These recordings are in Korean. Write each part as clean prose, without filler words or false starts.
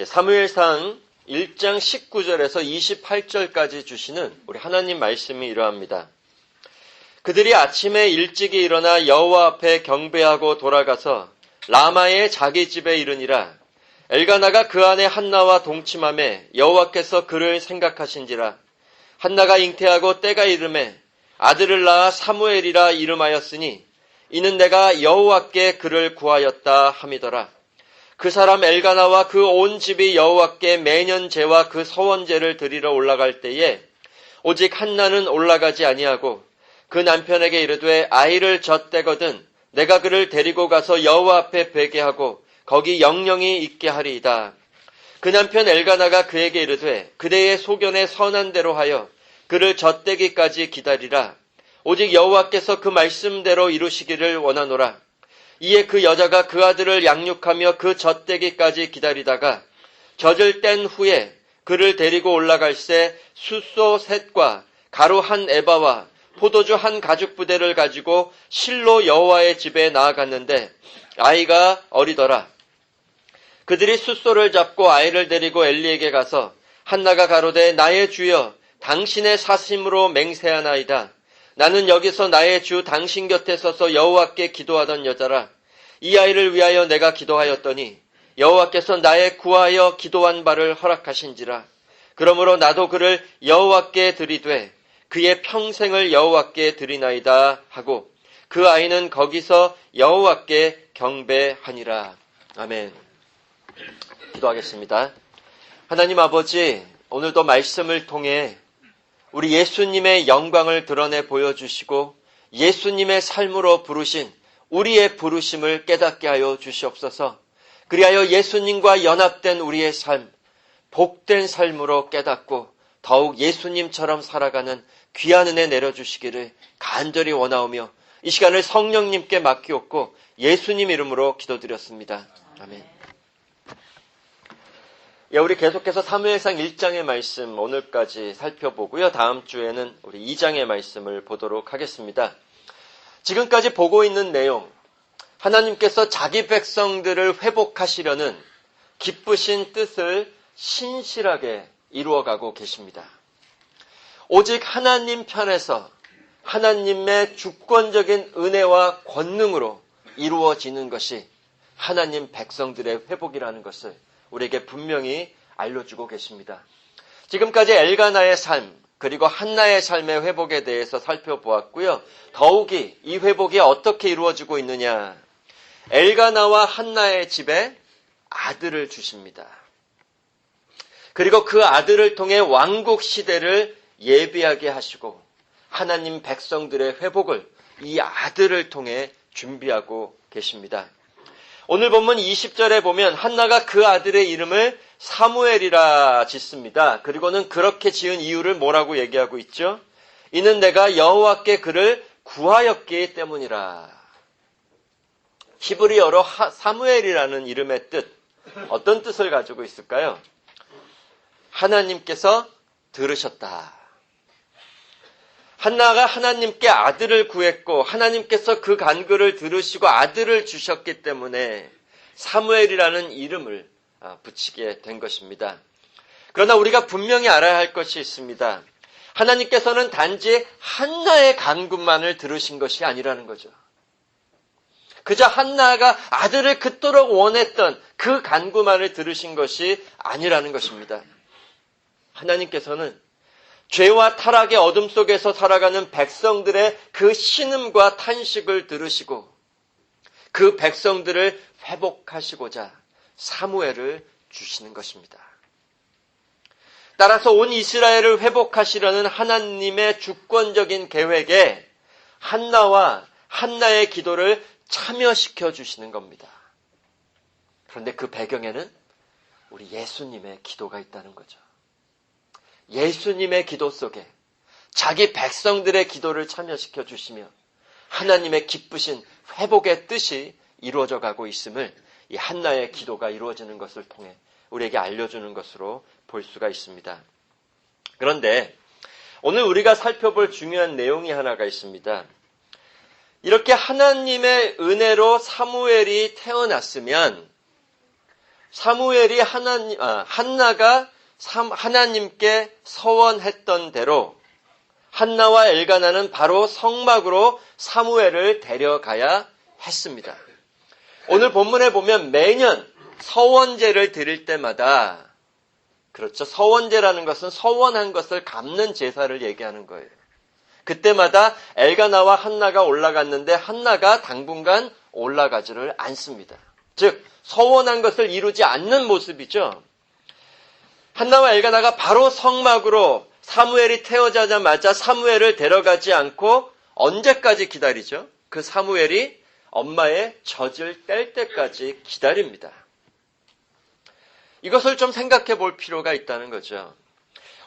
사무엘상 1장 19절에서 28절까지 주시는 우리 하나님 말씀이 이러합니다. 그들이 아침에 일찍이 일어나 여호와 앞에 경배하고 돌아가서 라마의 자기 집에 이르니라. 엘가나가 그 안에 한나와 동침하매 여호와께서 그를 생각하신지라. 한나가 잉태하고 때가 이르매 아들을 낳아 사무엘이라 이름하였으니 이는 내가 여호와께 그를 구하였다 함이더라. 그 사람 엘가나와 그 온 집이 여호와께 매년 제와 그 서원제를 드리러 올라갈 때에 오직 한나는 올라가지 아니하고 그 남편에게 이르되 아이를 젖대거든 내가 그를 데리고 가서 여호와 앞에 뵈게 하고 거기 영영이 있게 하리이다. 그 남편 엘가나가 그에게 이르되 그대의 소견에 선한 대로 하여 그를 젖대기까지 기다리라. 오직 여호와께서 그 말씀대로 이루시기를 원하노라. 이에 그 여자가 그 아들을 양육하며 그 젖대기까지 기다리다가 젖을 뗀 후에 그를 데리고 올라갈새 숫소 셋과 가루 한 에바와 포도주 한 가죽 부대를 가지고 실로 여호와의 집에 나아갔는데 아이가 어리더라. 그들이 숫소를 잡고 아이를 데리고 엘리에게 가서 한나가 가로되 나의 주여 당신의 사심으로 맹세하나이다. 나는 여기서 나의 주 당신 곁에 서서 여호와께 기도하던 여자라. 이 아이를 위하여 내가 기도하였더니 여호와께서 나의 구하여 기도한 바를 허락하신지라. 그러므로 나도 그를 여호와께 드리되 그의 평생을 여호와께 드리나이다 하고 그 아이는 거기서 여호와께 경배하니라. 아멘. 기도하겠습니다. 하나님 아버지, 오늘도 말씀을 통해 우리 예수님의 영광을 드러내 보여주시고 예수님의 삶으로 부르신 우리의 부르심을 깨닫게 하여 주시옵소서. 그리하여 예수님과 연합된 우리의 삶, 복된 삶으로 깨닫고 더욱 예수님처럼 살아가는 귀한 은혜 내려주시기를 간절히 원하오며 이 시간을 성령님께 맡기옵고 예수님 이름으로 기도드렸습니다. 아멘. 우리 계속해서 사무엘상 1장의 말씀 오늘까지 살펴보고요. 다음 주에는 우리 2장의 말씀을 보도록 하겠습니다. 지금까지 보고 있는 내용, 하나님께서 자기 백성들을 회복하시려는 기쁘신 뜻을 신실하게 이루어가고 계십니다. 오직 하나님 편에서 하나님의 주권적인 은혜와 권능으로 이루어지는 것이 하나님 백성들의 회복이라는 것을 우리에게 분명히 알려주고 계십니다. 지금까지 엘가나의 삶 그리고 한나의 삶의 회복에 대해서 살펴보았고요. 더욱이 이 회복이 어떻게 이루어지고 있느냐. 엘가나와 한나의 집에 아들을 주십니다. 그리고 그 아들을 통해 왕국 시대를 예비하게 하시고 하나님 백성들의 회복을 이 아들을 통해 준비하고 계십니다. 오늘 본문 20절에 보면 한나가 그 아들의 이름을 사무엘이라 짓습니다. 그리고는 그렇게 지은 이유를 뭐라고 얘기하고 있죠? 이는 내가 여호와께 그를 구하였기 때문이라. 히브리어로 사무엘이라는 이름의 뜻, 어떤 뜻을 가지고 있을까요? 하나님께서 들으셨다. 한나가 하나님께 아들을 구했고 하나님께서 그 간구를 들으시고 아들을 주셨기 때문에 사무엘이라는 이름을 붙이게 된 것입니다. 그러나 우리가 분명히 알아야 할 것이 있습니다. 하나님께서는 단지 한나의 간구만을 들으신 것이 아니라는 거죠. 그저 한나가 아들을 그토록 원했던 그 간구만을 들으신 것이 아니라는 것입니다. 하나님께서는 죄와 타락의 어둠 속에서 살아가는 백성들의 그 신음과 탄식을 들으시고 그 백성들을 회복하시고자 사무엘을 주시는 것입니다. 따라서 온 이스라엘을 회복하시려는 하나님의 주권적인 계획에 한나와 한나의 기도를 참여시켜 주시는 겁니다. 그런데 그 배경에는 우리 예수님의 기도가 있다는 거죠. 예수님의 기도 속에 자기 백성들의 기도를 참여시켜 주시며 하나님의 기쁘신 회복의 뜻이 이루어져 가고 있음을 이 한나의 기도가 이루어지는 것을 통해 우리에게 알려주는 것으로 볼 수가 있습니다. 그런데 오늘 우리가 살펴볼 중요한 내용이 하나가 있습니다. 이렇게 하나님의 은혜로 사무엘이 태어났으면 사무엘이 한나가 하나님께 서원했던 대로 한나와 엘가나는 바로 성막으로 사무엘을 데려가야 했습니다. 오늘 본문에 보면 매년 서원제를 드릴 때마다, 그렇죠, 서원제라는 것은 서원한 것을 갚는 제사를 얘기하는 거예요. 그때마다 엘가나와 한나가 올라갔는데 한나가 당분간 올라가지를 않습니다. 즉 서원한 것을 이루지 않는 모습이죠. 한나와 엘가나가 바로 성막으로 사무엘이 태어나자마자 사무엘을 데려가지 않고 언제까지 기다리죠? 그 사무엘이 엄마의 젖을 뗄 때까지 기다립니다. 이것을 좀 생각해 볼 필요가 있다는 거죠.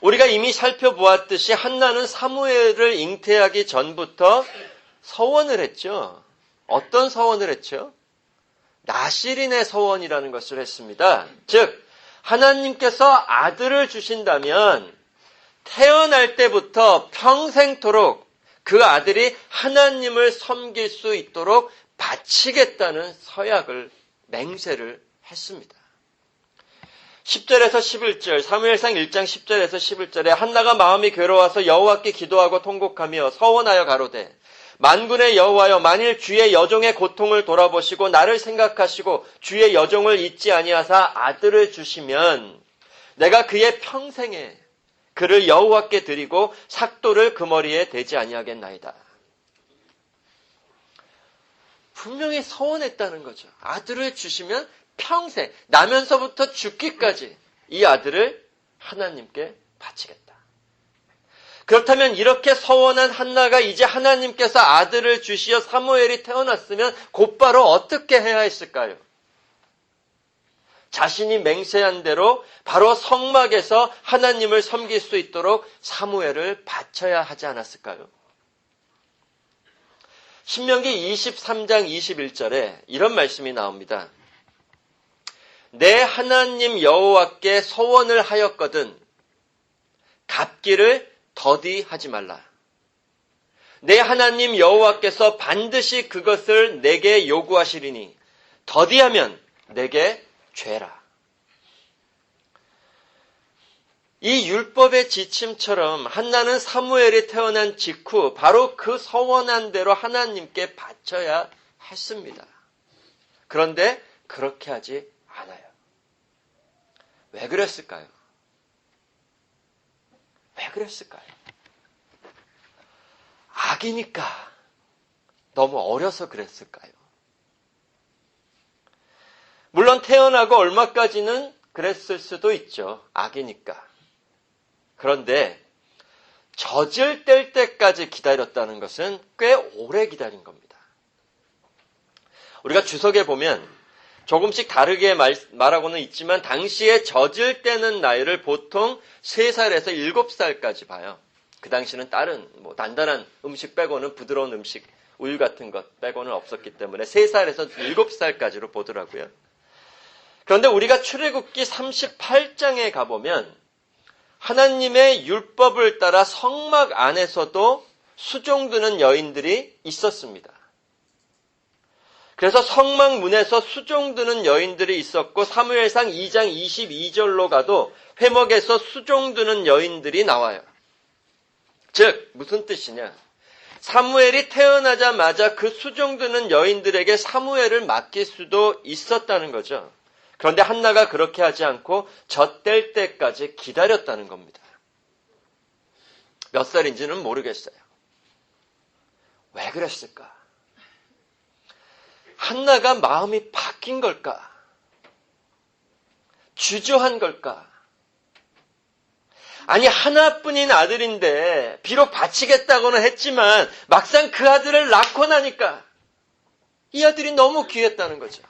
우리가 이미 살펴보았듯이 한나는 사무엘을 잉태하기 전부터 서원을 했죠. 어떤 서원을 했죠? 나실인의 서원이라는 것을 했습니다. 즉 하나님께서 아들을 주신다면 태어날 때부터 평생토록 그 아들이 하나님을 섬길 수 있도록 바치겠다는 서약을, 맹세를 했습니다. 10절에서 11절, 사무엘상 1장 10절에서 11절에 한나가 마음이 괴로워서 여호와께 기도하고 통곡하며 서원하여 가로되 만군의 여호와여, 만일 주의 여종의 고통을 돌아보시고 나를 생각하시고 주의 여종을 잊지 아니하사 아들을 주시면 내가 그의 평생에 그를 여호와께 드리고 삭도를 그 머리에 대지 아니하겠나이다. 분명히 서원했다는 거죠. 아들을 주시면 평생, 나면서부터 죽기까지 이 아들을 하나님께 바치겠다. 그렇다면 이렇게 서원한 한나가 이제 하나님께서 아들을 주시어 사무엘이 태어났으면 곧바로 어떻게 해야 했을까요? 자신이 맹세한 대로 바로 성막에서 하나님을 섬길 수 있도록 사무엘을 바쳐야 하지 않았을까요? 신명기 23장 21절에 이런 말씀이 나옵니다. 내 하나님 여호와께 서원을 하였거든 갚기를 더디하지 말라. 내 하나님 여호와께서 반드시 그것을 내게 요구하시리니 더디하면 내게 죄라. 이 율법의 지침처럼 한나는 사무엘이 태어난 직후 바로 그 서원한 대로 하나님께 바쳐야 했습니다. 그런데 그렇게 하지 않아요. 왜 그랬을까요? 왜 그랬을까요? 아기니까, 너무 어려서 그랬을까요? 물론 태어나고 얼마까지는 그랬을 수도 있죠. 아기니까. 그런데 젖을 뗄 때까지 기다렸다는 것은 꽤 오래 기다린 겁니다. 우리가 주석에 보면 조금씩 다르게 말하고는 있지만 당시에 젖을 떼는 나이를 보통 3살에서 7살까지 봐요. 그 당시는 다른 단단한 음식 빼고는 부드러운 음식, 우유 같은 것 빼고는 없었기 때문에 3살에서 7살까지로 보더라고요. 그런데 우리가 출애굽기 38장에 가보면 하나님의 율법을 따라 성막 안에서도 수종드는 여인들이 있었습니다. 그래서 성막 문에서 수종드는 여인들이 있었고 사무엘상 2장 22절로 가도 회막에서 수종드는 여인들이 나와요. 즉 무슨 뜻이냐? 사무엘이 태어나자마자 그 수종드는 여인들에게 사무엘을 맡길 수도 있었다는 거죠. 그런데 한나가 그렇게 하지 않고 젖 뗄 때까지 기다렸다는 겁니다. 몇 살인지는 모르겠어요. 왜 그랬을까? 한나가 마음이 바뀐 걸까? 주저한 걸까? 아니 하나뿐인 아들인데 비록 바치겠다고는 했지만 막상 그 아들을 낳고 나니까 이 아들이 너무 귀했다는 거죠.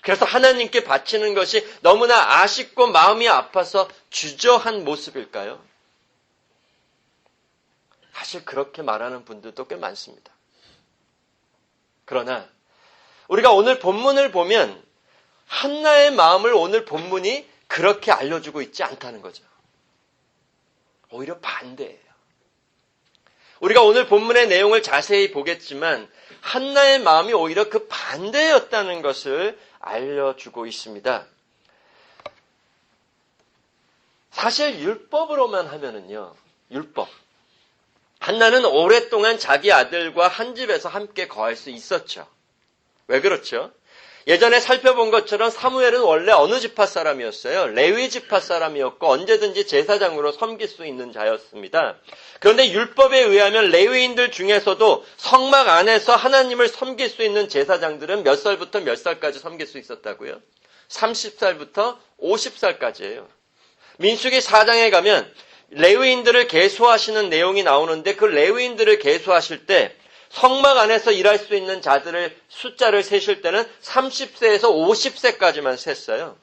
그래서 하나님께 바치는 것이 너무나 아쉽고 마음이 아파서 주저한 모습일까요? 사실 그렇게 말하는 분들도 꽤 많습니다. 그러나 우리가 오늘 본문을 보면 한나의 마음을 오늘 본문이 그렇게 알려주고 있지 않다는 거죠. 오히려 반대예요. 우리가 오늘 본문의 내용을 자세히 보겠지만 한나의 마음이 오히려 그 반대였다는 것을 알려주고 있습니다. 사실 율법으로만 하면은요, 율법. 한나는 오랫동안 자기 아들과 한 집에서 함께 거할 수 있었죠. 왜 그렇죠? 예전에 살펴본 것처럼 사무엘은 원래 어느 지파 사람이었어요? 레위 지파 사람이었고 언제든지 제사장으로 섬길 수 있는 자였습니다. 그런데 율법에 의하면 레위인들 중에서도 성막 안에서 하나님을 섬길 수 있는 제사장들은 몇 살부터 몇 살까지 섬길 수 있었다고요? 30살부터 50살까지예요. 민수기 4장에 가면 레위인들을 계수하시는 내용이 나오는데 그 레위인들을 계수하실 때 성막 안에서 일할 수 있는 자들을 숫자를 세실 때는 30세에서 50세까지만 셌어요.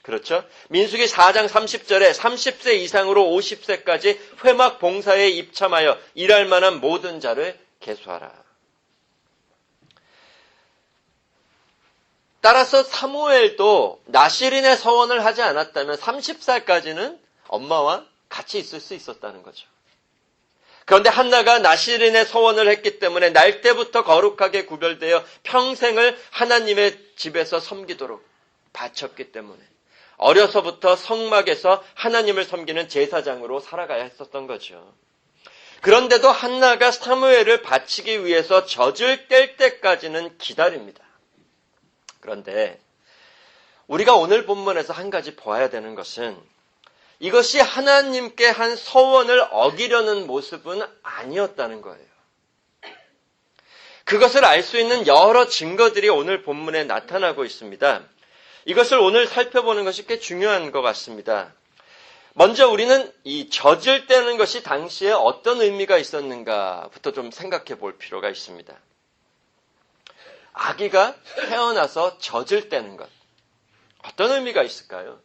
그렇죠? 민수기 4장 30절에 30세 이상으로 50세까지 회막 봉사에 입참하여 일할 만한 모든 자를 계수하라. 따라서 사무엘도 나실인의 서원을 하지 않았다면 30살까지는 엄마와 같이 있을 수 있었다는 거죠. 그런데 한나가 나실인의 서원을 했기 때문에 날 때부터 거룩하게 구별되어 평생을 하나님의 집에서 섬기도록 바쳤기 때문에 어려서부터 성막에서 하나님을 섬기는 제사장으로 살아가야 했었던 거죠. 그런데도 한나가 사무엘을 바치기 위해서 젖을 뗄 때까지는 기다립니다. 그런데 우리가 오늘 본문에서 한 가지 보아야 되는 것은 이것이 하나님께 한 서원을 어기려는 모습은 아니었다는 거예요. 그것을 알 수 있는 여러 증거들이 오늘 본문에 나타나고 있습니다. 이것을 오늘 살펴보는 것이 꽤 중요한 것 같습니다. 먼저 우리는 이 젖을 떼는 것이 당시에 어떤 의미가 있었는가부터 좀 생각해 볼 필요가 있습니다. 아기가 태어나서 젖을 떼는 것. 어떤 의미가 있을까요?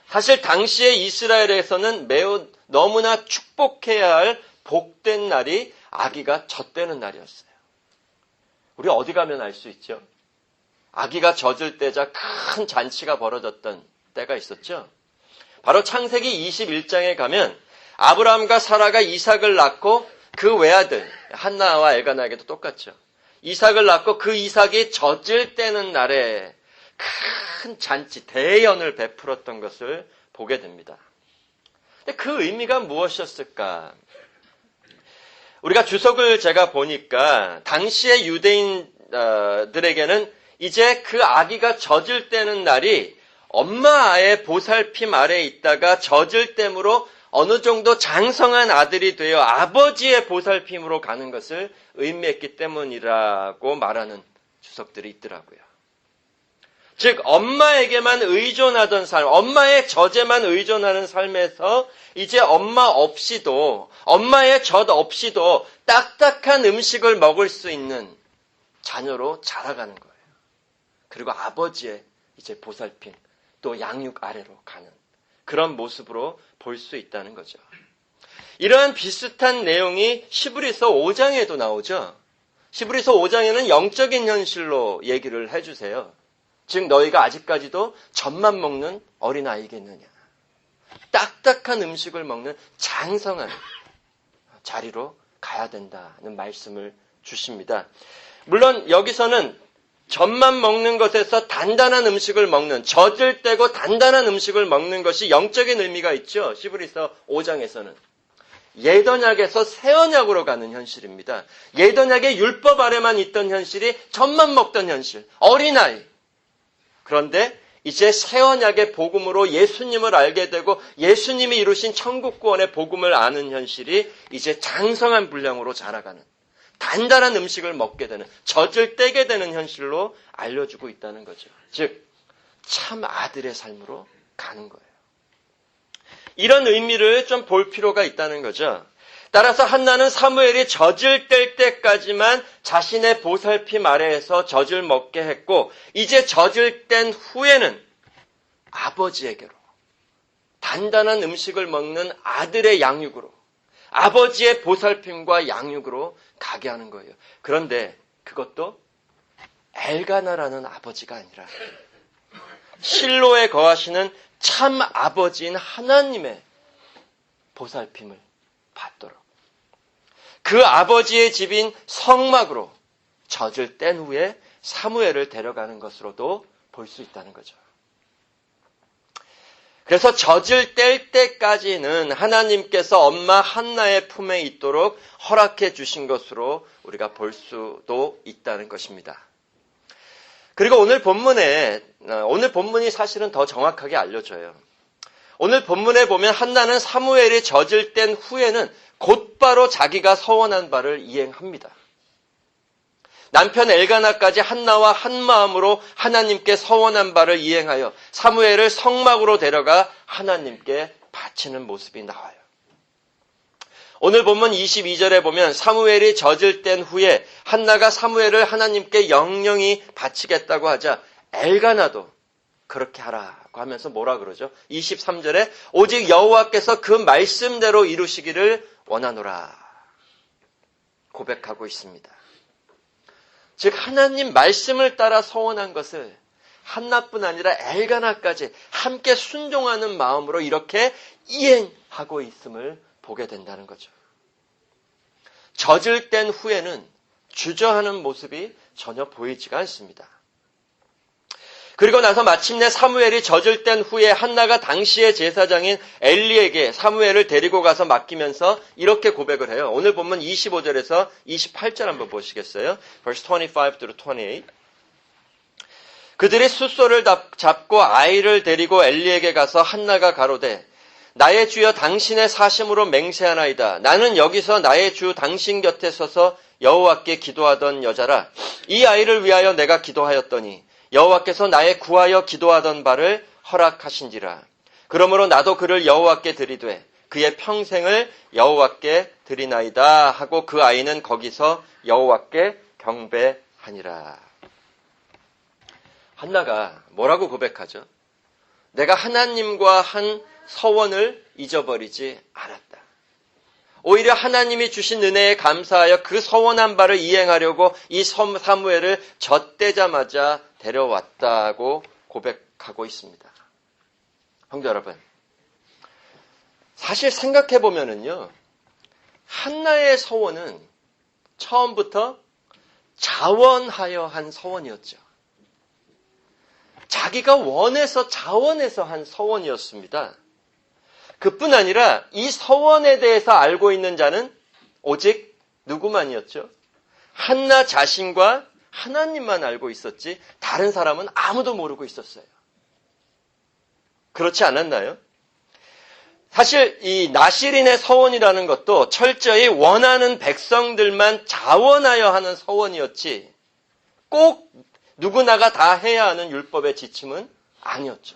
사실 당시에 이스라엘에서는 매우 너무나 축복해야 할 복된 날이 아기가 젖대는 날이었어요. 우리 어디 가면 알 수 있죠? 아기가 젖을 떼자 큰 잔치가 벌어졌던 때가 있었죠. 바로 창세기 21장에 가면 아브라함과 사라가 이삭을 낳고 그 외아들 한나와 엘가나에게도 똑같죠. 이삭을 낳고 그 이삭이 젖을 떼는 날에 큰 잔치, 대연을 베풀었던 것을 보게 됩니다. 근데 그 의미가 무엇이었을까? 우리가 주석을 제가 보니까 당시의 유대인들에게는 이제 그 아기가 젖을 떼는 날이 엄마의 보살핌 아래에 있다가 젖을 땜으로 어느 정도 장성한 아들이 되어 아버지의 보살핌으로 가는 것을 의미했기 때문이라고 말하는 주석들이 있더라고요. 즉 엄마에게만 의존하던 삶, 엄마의 젖에만 의존하는 삶에서 이제 엄마 없이도, 엄마의 젖 없이도 딱딱한 음식을 먹을 수 있는 자녀로 자라가는 거예요. 그리고 아버지의 이제 보살핌, 또 양육 아래로 가는 그런 모습으로 볼 수 있다는 거죠. 이러한 비슷한 내용이 히브리서 5장에도 나오죠. 히브리서 5장에는 영적인 현실로 얘기를 해주세요. 즉 너희가 아직까지도 젖만 먹는 어린아이겠느냐. 딱딱한 음식을 먹는 장성한 자리로 가야 된다는 말씀을 주십니다. 물론 여기서는 젖만 먹는 것에서 단단한 음식을 먹는, 젖을 떼고 단단한 음식을 먹는 것이 영적인 의미가 있죠. 히브리서 5장에서는. 옛 언약에서 새 언약으로 가는 현실입니다. 옛 언약의 율법 아래만 있던 현실이 젖만 먹던 현실, 어린아이. 그런데 이제 새 언약의 복음으로 예수님을 알게 되고 예수님이 이루신 천국 구원의 복음을 아는 현실이 이제 장성한 분량으로 자라가는 단단한 음식을 먹게 되는, 젖을 떼게 되는 현실로 알려주고 있다는 거죠. 즉 참 아들의 삶으로 가는 거예요. 이런 의미를 좀 볼 필요가 있다는 거죠. 따라서 한나는 사무엘이 젖을 뗄 때까지만 자신의 보살핌 아래에서 젖을 먹게 했고 이제 젖을 뗀 후에는 아버지에게로 단단한 음식을 먹는 아들의 양육으로 아버지의 보살핌과 양육으로 가게 하는 거예요. 그런데 그것도 엘가나라는 아버지가 아니라 실로에 거하시는 참 아버지인 하나님의 보살핌을 받도록 그 아버지의 집인 성막으로 젖을 뗀 후에 사무엘을 데려가는 것으로도 볼 수 있다는 거죠. 그래서 젖을 뗄 때까지는 하나님께서 엄마 한나의 품에 있도록 허락해 주신 것으로 우리가 볼 수도 있다는 것입니다. 그리고 오늘 본문이 사실은 더 정확하게 알려줘요. 오늘 본문에 보면 한나는 사무엘이 젖을 뗀 후에는 곧바로 자기가 서원한 바를 이행합니다. 남편 엘가나까지 한나와 한 마음으로 하나님께 서원한 바를 이행하여 사무엘을 성막으로 데려가 하나님께 바치는 모습이 나와요. 오늘 본문 22절에 보면 사무엘이 젖을 뗀 후에 한나가 사무엘을 하나님께 영영히 바치겠다고 하자 엘가나도 그렇게 하라고 하면서 뭐라 그러죠? 23절에 오직 여호와께서 그 말씀대로 이루시기를 원하노라 고백하고 있습니다. 즉 하나님 말씀을 따라 서원한 것을 한나뿐 아니라 엘가나까지 함께 순종하는 마음으로 이렇게 이행하고 있음을 보게 된다는 거죠. 젖을 뗀 후에는 주저하는 모습이 전혀 보이지가 않습니다. 그리고 나서 마침내 사무엘이 젖을 뗀 후에 한나가 당시의 제사장인 엘리에게 사무엘을 데리고 가서 맡기면서 이렇게 고백을 해요. 오늘 본문 25절에서 28절 한번 보시겠어요? Verse 25 through 28. 그들이 숫소를 잡고 아이를 데리고 엘리에게 가서 한나가 가로되 나의 주여 당신의 사심으로 맹세하나이다. 나는 여기서 나의 주 당신 곁에 서서 여호와께 기도하던 여자라. 이 아이를 위하여 내가 기도하였더니 여호와께서 나의 구하여 기도하던 바를 허락하신지라. 그러므로 나도 그를 여호와께 드리되 그의 평생을 여호와께 드리나이다 하고 그 아이는 거기서 여호와께 경배하니라. 한나가 뭐라고 고백하죠? 내가 하나님과 한 서원을 잊어버리지 않았다. 오히려 하나님이 주신 은혜에 감사하여 그 서원한 바를 이행하려고 이 사무엘을 젖대자마자 데려왔다고 고백하고 있습니다. 형제 여러분, 사실 생각해보면은요, 한나의 서원은 처음부터 자원하여 한 서원이었죠. 자기가 원해서 자원해서 한 서원이었습니다. 그뿐 아니라 이 서원에 대해서 알고 있는 자는 오직 누구만이었죠? 한나 자신과 하나님만 알고 있었지 다른 사람은 아무도 모르고 있었어요. 그렇지 않았나요? 사실 이 나실인의 서원이라는 것도 철저히 원하는 백성들만 자원하여 하는 서원이었지 꼭 누구나가 다 해야 하는 율법의 지침은 아니었죠.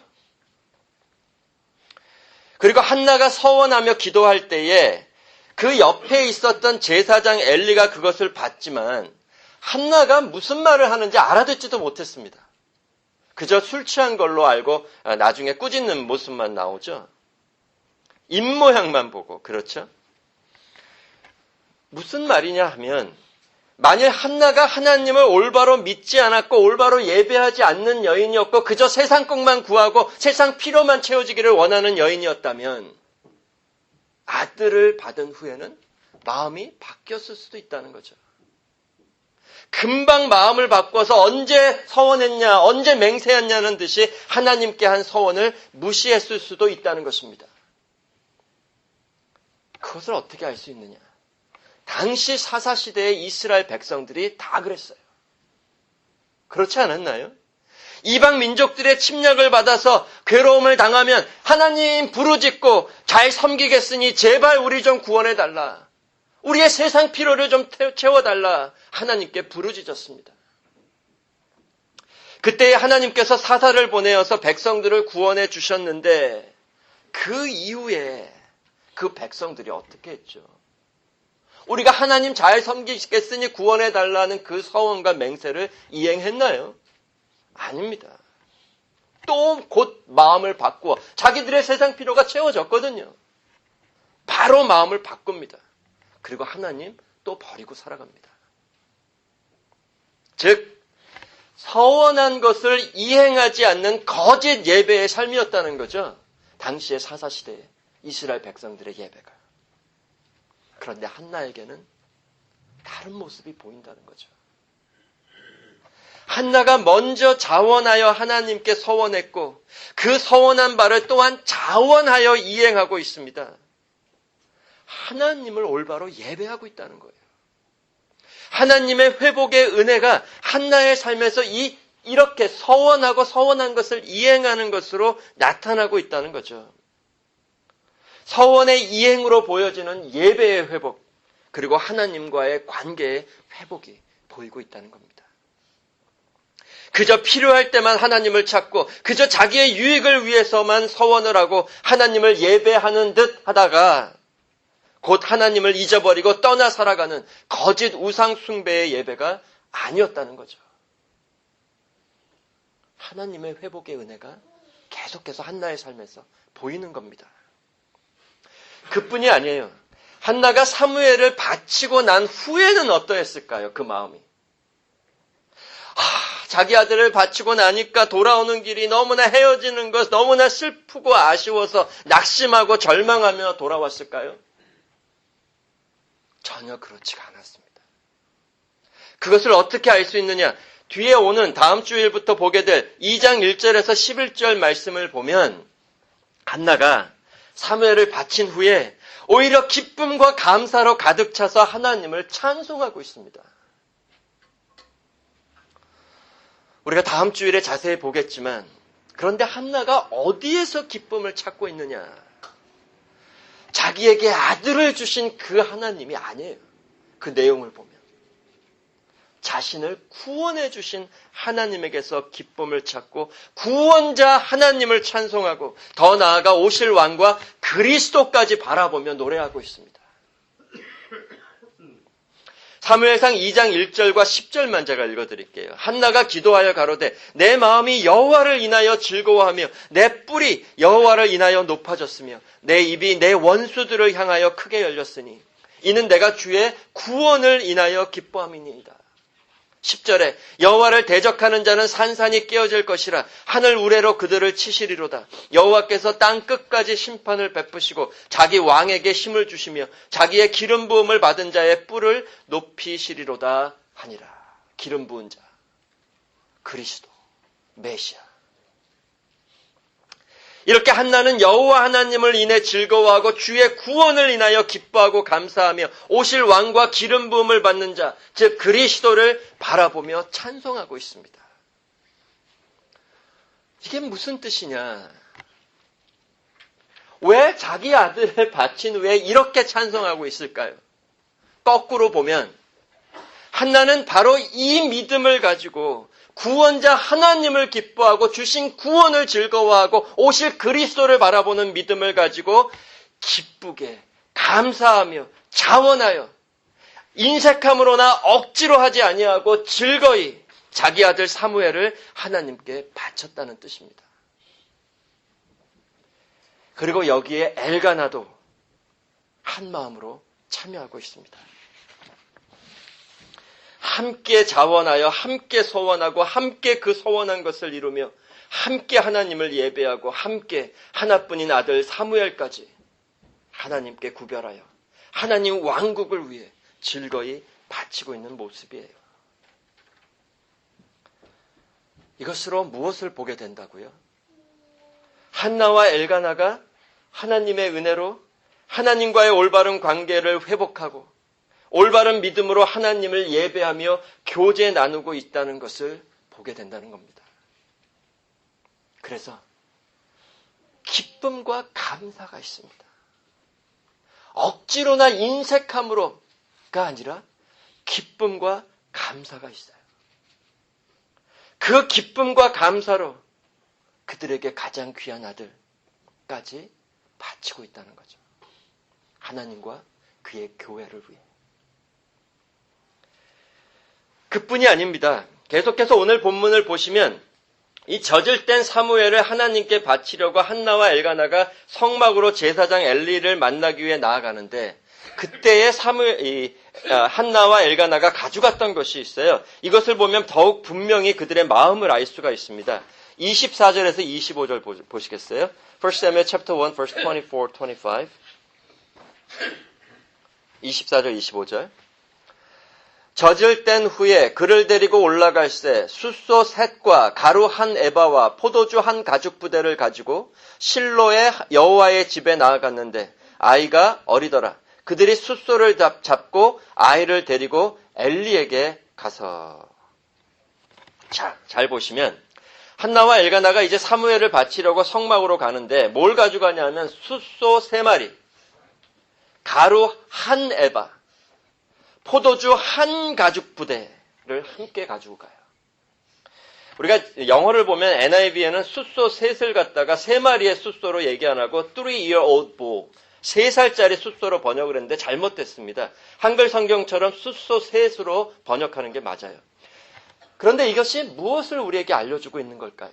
그리고 한나가 서원하며 기도할 때에 그 옆에 있었던 제사장 엘리가 그것을 봤지만 한나가 무슨 말을 하는지 알아듣지도 못했습니다. 그저 술 취한 걸로 알고 나중에 꾸짖는 모습만 나오죠. 입모양만 보고, 그렇죠? 무슨 말이냐 하면 만일 한나가 하나님을 올바로 믿지 않았고 올바로 예배하지 않는 여인이었고 그저 세상 것만 구하고 세상 필요만 채워지기를 원하는 여인이었다면 아들을 받은 후에는 마음이 바뀌었을 수도 있다는 거죠. 금방 마음을 바꿔서 언제 서원했냐, 언제 맹세했냐는 듯이 하나님께 한 서원을 무시했을 수도 있다는 것입니다. 그것을 어떻게 알 수 있느냐? 당시 사사시대의 이스라엘 백성들이 다 그랬어요. 그렇지 않았나요? 이방 민족들의 침략을 받아서 괴로움을 당하면 하나님 부르짖고 잘 섬기겠으니 제발 우리 좀 구원해달라. 우리의 세상 필요를 좀 채워달라. 하나님께 부르짖었습니다. 그때 하나님께서 사사를 보내어서 백성들을 구원해 주셨는데 그 이후에 그 백성들이 어떻게 했죠? 우리가 하나님 잘 섬기겠으니 구원해달라는 그 서원과 맹세를 이행했나요? 아닙니다. 또 곧 마음을 바꾸어 자기들의 세상 필요가 채워졌거든요. 바로 마음을 바꿉니다. 그리고 하나님 또 버리고 살아갑니다. 즉 서원한 것을 이행하지 않는 거짓 예배의 삶이었다는 거죠. 당시의 사사시대의 이스라엘 백성들의 예배가. 그런데 한나에게는 다른 모습이 보인다는 거죠. 한나가 먼저 자원하여 하나님께 서원했고 그 서원한 바를 또한 자원하여 이행하고 있습니다. 하나님을 올바로 예배하고 있다는 거예요. 하나님의 회복의 은혜가 한나의 삶에서 이렇게 서원하고 서원한 것을 이행하는 것으로 나타나고 있다는 거죠. 서원의 이행으로 보여지는 예배의 회복, 그리고 하나님과의 관계의 회복이 보이고 있다는 겁니다. 그저 필요할 때만 하나님을 찾고 그저 자기의 유익을 위해서만 서원을 하고 하나님을 예배하는 듯 하다가 곧 하나님을 잊어버리고 떠나 살아가는 거짓 우상 숭배의 예배가 아니었다는 거죠. 하나님의 회복의 은혜가 계속해서 한나의 삶에서 보이는 겁니다. 그뿐이 아니에요. 한나가 사무엘을 바치고 난 후에는 어떠했을까요? 그 마음이. 자기 아들을 바치고 나니까 돌아오는 길이 너무나 헤어지는 것, 너무나 슬프고 아쉬워서 낙심하고 절망하며 돌아왔을까요? 전혀 그렇지가 않았습니다. 그것을 어떻게 알 수 있느냐? 뒤에 오는 다음 주일부터 보게 될 2장 1절에서 11절 말씀을 보면 한나가 사무엘을 바친 후에 오히려 기쁨과 감사로 가득 차서 하나님을 찬송하고 있습니다. 우리가 다음 주일에 자세히 보겠지만 그런데 한나가 어디에서 기쁨을 찾고 있느냐? 자기에게 아들을 주신 그 하나님이 아니에요. 그 내용을 보면. 자신을 구원해 주신 하나님에게서 기쁨을 찾고 구원자 하나님을 찬송하고 더 나아가 오실 왕과 그리스도까지 바라보며 노래하고 있습니다. 사무엘상 2장 1절과 10절만 제가 읽어드릴게요. 한나가 기도하여 가로되 내 마음이 여호와를 인하여 즐거워하며 내 뿔이 여호와를 인하여 높아졌으며 내 입이 내 원수들을 향하여 크게 열렸으니 이는 내가 주의 구원을 인하여 기뻐함이니이다. 10절에 여호와를 대적하는 자는 산산이 깨어질 것이라 하늘 우레로 그들을 치시리로다. 여호와께서 땅 끝까지 심판을 베푸시고 자기 왕에게 힘을 주시며 자기의 기름 부음을 받은 자의 뿔을 높이시리로다 하니라. 기름 부은 자, 그리스도, 메시아. 이렇게 한나는 여호와 하나님을 인해 즐거워하고 주의 구원을 인하여 기뻐하고 감사하며 오실 왕과 기름 부음을 받는 자, 즉 그리스도를 바라보며 찬송하고 있습니다. 이게 무슨 뜻이냐? 왜 자기 아들을 바친 후에 이렇게 찬송하고 있을까요? 거꾸로 보면 한나는 바로 이 믿음을 가지고 구원자 하나님을 기뻐하고 주신 구원을 즐거워하고 오실 그리스도를 바라보는 믿음을 가지고 기쁘게 감사하며 자원하여 인색함으로나 억지로 하지 아니하고 즐거이 자기 아들 사무엘을 하나님께 바쳤다는 뜻입니다. 그리고 여기에 엘가나도 한 마음으로 참여하고 있습니다. 함께 자원하여 함께 서원하고 함께 그 서원한 것을 이루며 함께 하나님을 예배하고 함께 하나뿐인 아들 사무엘까지 하나님께 구별하여 하나님 왕국을 위해 즐거이 바치고 있는 모습이에요. 이것으로 무엇을 보게 된다고요? 한나와 엘가나가 하나님의 은혜로 하나님과의 올바른 관계를 회복하고 올바른 믿음으로 하나님을 예배하며 교제 나누고 있다는 것을 보게 된다는 겁니다. 그래서 기쁨과 감사가 있습니다. 억지로나 인색함으로가 아니라 기쁨과 감사가 있어요. 그 기쁨과 감사로 그들에게 가장 귀한 아들까지 바치고 있다는 거죠. 하나님과 그의 교회를 위해. 그뿐이 아닙니다. 계속해서 오늘 본문을 보시면 이 젖을 땐 사무엘을 하나님께 바치려고 한나와 엘가나가 성막으로 제사장 엘리를 만나기 위해 나아가는데 그때의 한나와 엘가나가 가져갔던 것이 있어요. 이것을 보면 더욱 분명히 그들의 마음을 알 수가 있습니다. 24절에서 25절 보시겠어요? 1 Samuel chapter 1 verse 24, 25. 24절, 25절. 젖을 뗀 후에 그를 데리고 올라갈새 숫소 셋과 가루 한 에바와 포도주 한 가죽 부대를 가지고 실로의 여호와의 집에 나아갔는데 아이가 어리더라. 그들이 숫소를 잡고 아이를 데리고 엘리에게 가서. 자, 잘 보시면 한나와 엘가나가 이제 사무엘을 바치려고 성막으로 가는데 뭘 가져가냐면 숫소 3마리, 가루 한 에바, 포도주 한 가죽 부대를 함께 가지고 가요. 우리가 영어를 보면 NIV에는 숫소 셋을 갖다가 3마리의 숫소로 얘기 안 하고 3-year-old bull, 3살짜리 숫소로 번역을 했는데 잘못됐습니다. 한글 성경처럼 숫소 셋으로 번역하는 게 맞아요. 그런데 이것이 무엇을 우리에게 알려주고 있는 걸까요?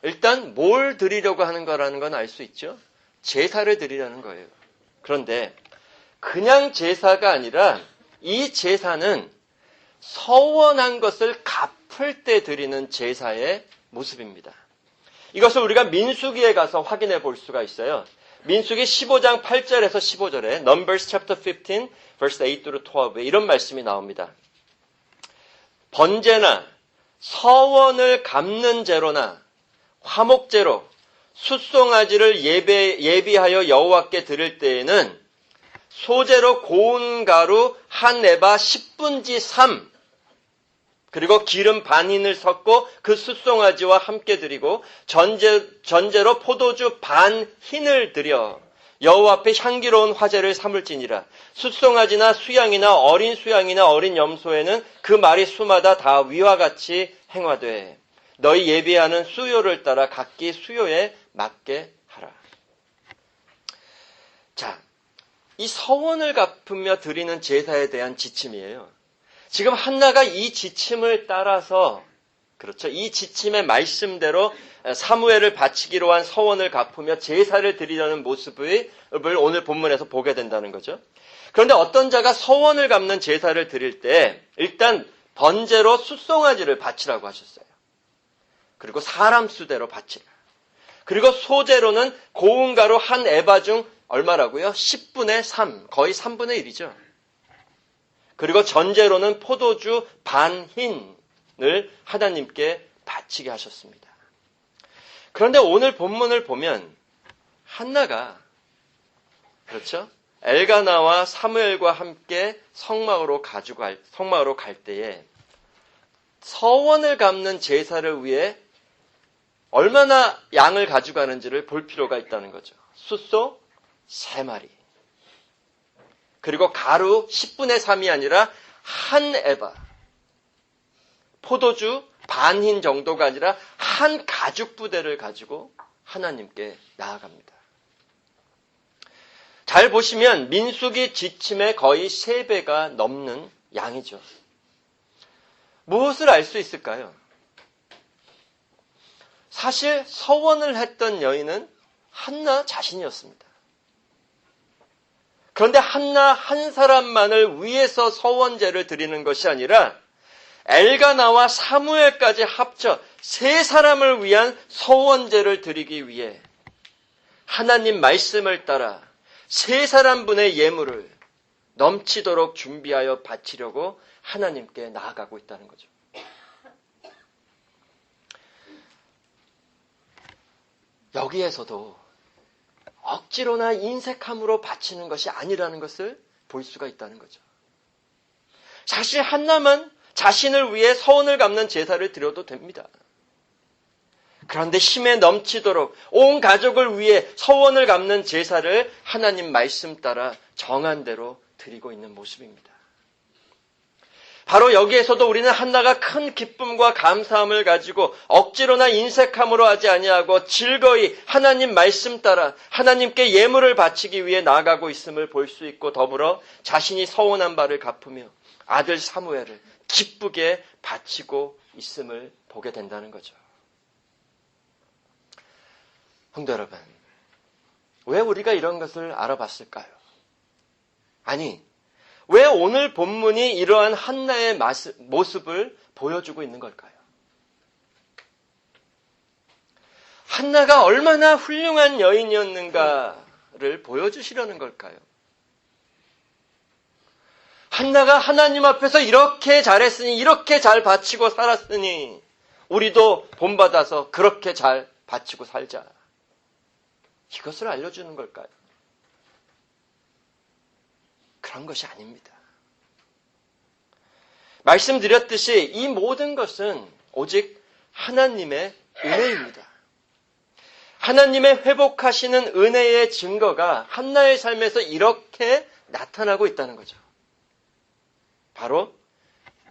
일단 뭘 드리려고 하는 거라는 건 알 수 있죠. 제사를 드리려는 거예요. 그런데 그냥 제사가 아니라 이 제사는 서원한 것을 갚을 때 드리는 제사의 모습입니다. 이것을 우리가 민수기에 가서 확인해 볼 수가 있어요. 민수기 15장 8절에서 15절에 Numbers chapter 15 verse 8 through 12에 이런 말씀이 나옵니다. 번제나 서원을 갚는 제로나 화목제로 숫송아지를 예비하여 여호와께 드릴 때에는 소재로 고운 가루 한 에바 10분지 3 그리고 기름 반흰을 섞고 그 숫송아지와 함께 드리고 전제로 포도주 반흰을 드려 여호와 앞에 향기로운 화제를 삼을지니라. 숫송아지나 수양이나 어린 수양이나 어린 염소에는 그 마리 수마다 다 위와 같이 행하되 너희 예비하는 수요를 따라 각기 수요에 맞게 하라. 자, 이 서원을 갚으며 드리는 제사에 대한 지침이에요. 지금 한나가 이 지침을 따라서 그렇죠. 이 지침의 말씀대로 사무엘을 바치기로 한 서원을 갚으며 제사를 드리려는 모습을 오늘 본문에서 보게 된다는 거죠. 그런데 어떤 자가 서원을 갚는 제사를 드릴 때 일단 번제로 숫송아지를 바치라고 하셨어요. 그리고 사람 수대로 바치라. 그리고 소제로는 고운 가루 한 에바 중 얼마라고요? 10분의 3, 거의 3분의 1이죠. 그리고 전제로는 포도주 반흰을 하나님께 바치게 하셨습니다. 그런데 오늘 본문을 보면 한나가 그렇죠? 엘가나와 사무엘과 함께 성막으로 갈 때에 서원을 갚는 제사를 위해 얼마나 양을 가져가는지를 볼 필요가 있다는 거죠. 숫소 3마리. 그리고 가루 10분의 3이 아니라 한 에바. 포도주 반흰 정도가 아니라 한 가죽 부대를 가지고 하나님께 나아갑니다. 잘 보시면 민수기 지침의 거의 3배가 넘는 양이죠. 무엇을 알 수 있을까요? 사실 서원을 했던 여인은 한나 자신이었습니다. 그런데 한나 한 사람만을 위해서 서원제를 드리는 것이 아니라 엘가나와 사무엘까지 합쳐 3사람을 위한 서원제를 드리기 위해 하나님 말씀을 따라 3사람분의 예물을 넘치도록 준비하여 바치려고 하나님께 나아가고 있다는 거죠. 여기에서도 억지로나 인색함으로 바치는 것이 아니라는 것을 볼 수가 있다는 거죠. 사실 한나만 자신을 위해 서원을 갚는 제사를 드려도 됩니다. 그런데 힘에 넘치도록 온 가족을 위해 서원을 갚는 제사를 하나님 말씀 따라 정한 대로 드리고 있는 모습입니다. 바로 여기에서도 우리는 한나가 큰 기쁨과 감사함을 가지고 억지로나 인색함으로 하지 아니하고 즐거이 하나님 말씀 따라 하나님께 예물을 바치기 위해 나아가고 있음을 볼 수 있고 더불어 자신이 서원한 바를 갚으며 아들 사무엘을 기쁘게 바치고 있음을 보게 된다는 거죠. 성도 여러분, 왜 우리가 이런 것을 알아봤을까요? 아니, 왜 오늘 본문이 이러한 한나의 모습을 보여주고 있는 걸까요? 한나가 얼마나 훌륭한 여인이었는가를 보여주시려는 걸까요? 한나가 하나님 앞에서 이렇게 잘했으니, 이렇게 잘 바치고 살았으니 우리도 본받아서 그렇게 잘 바치고 살자. 이것을 알려주는 걸까요? 그런 것이 아닙니다. 말씀드렸듯이 이 모든 것은 오직 하나님의 은혜입니다. 하나님의 회복하시는 은혜의 증거가 한나의 삶에서 이렇게 나타나고 있다는 거죠. 바로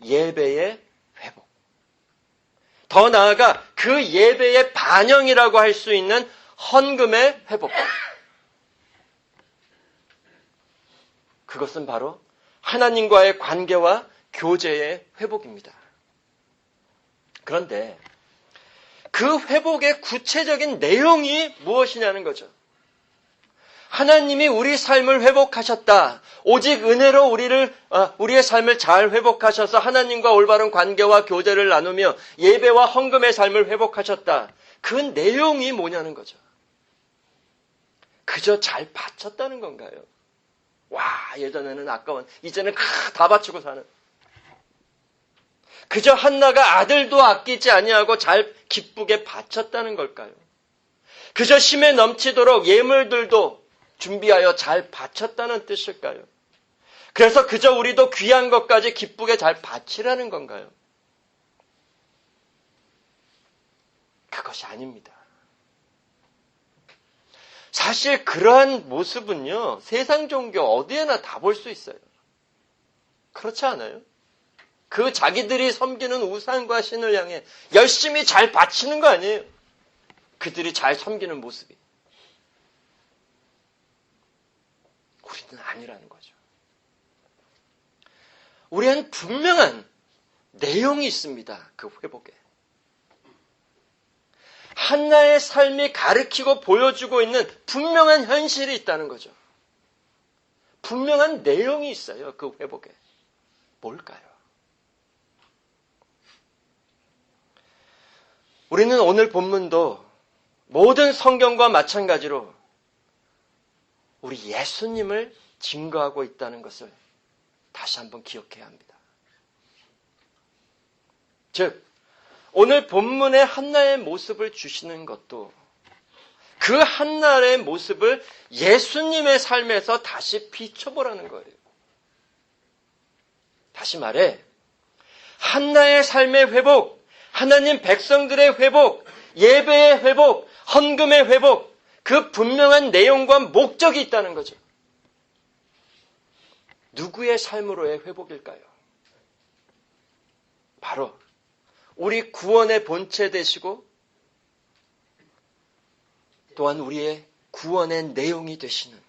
예배의 회복. 더 나아가 그 예배의 반영이라고 할 수 있는 헌금의 회복. 그것은 바로 하나님과의 관계와 교제의 회복입니다. 그런데 그 회복의 구체적인 내용이 무엇이냐는 거죠. 하나님이 우리 삶을 회복하셨다. 오직 은혜로 우리의 삶을 잘 회복하셔서 하나님과 올바른 관계와 교제를 나누며 예배와 헌금의 삶을 회복하셨다. 그 내용이 뭐냐는 거죠. 그저 잘 바쳤다는 건가요? 와, 예전에는 아까운, 이제는 다 바치고 사는. 그저 한나가 아들도 아끼지 아니하고 잘 기쁘게 바쳤다는 걸까요? 그저 힘에 넘치도록 예물들도 준비하여 잘 바쳤다는 뜻일까요? 그래서 그저 우리도 귀한 것까지 기쁘게 잘 바치라는 건가요? 그것이 아닙니다. 사실 그러한 모습은요, 세상 종교 어디에나 다 볼 수 있어요. 그렇지 않아요? 그 자기들이 섬기는 우상과 신을 향해 열심히 잘 바치는 거 아니에요? 그들이 잘 섬기는 모습이. 우리는 아니라는 거죠. 우리는 분명한 내용이 있습니다. 그 회복에. 한나의 삶이 가르치고 보여주고 있는 분명한 현실이 있다는 거죠. 분명한 내용이 있어요. 그 회복에. 뭘까요? 우리는 오늘 본문도 모든 성경과 마찬가지로 우리 예수님을 증거하고 있다는 것을 다시 한번 기억해야 합니다. 즉, 오늘 본문의 한나의 모습을 주시는 것도 그 한나의 모습을 예수님의 삶에서 다시 비춰보라는 거예요. 다시 말해, 한나의 삶의 회복, 하나님 백성들의 회복, 예배의 회복, 헌금의 회복, 그 분명한 내용과 목적이 있다는 거죠. 누구의 삶으로의 회복일까요? 바로 우리 구원의 본체 되시고 또한 우리의 구원의 내용이 되시는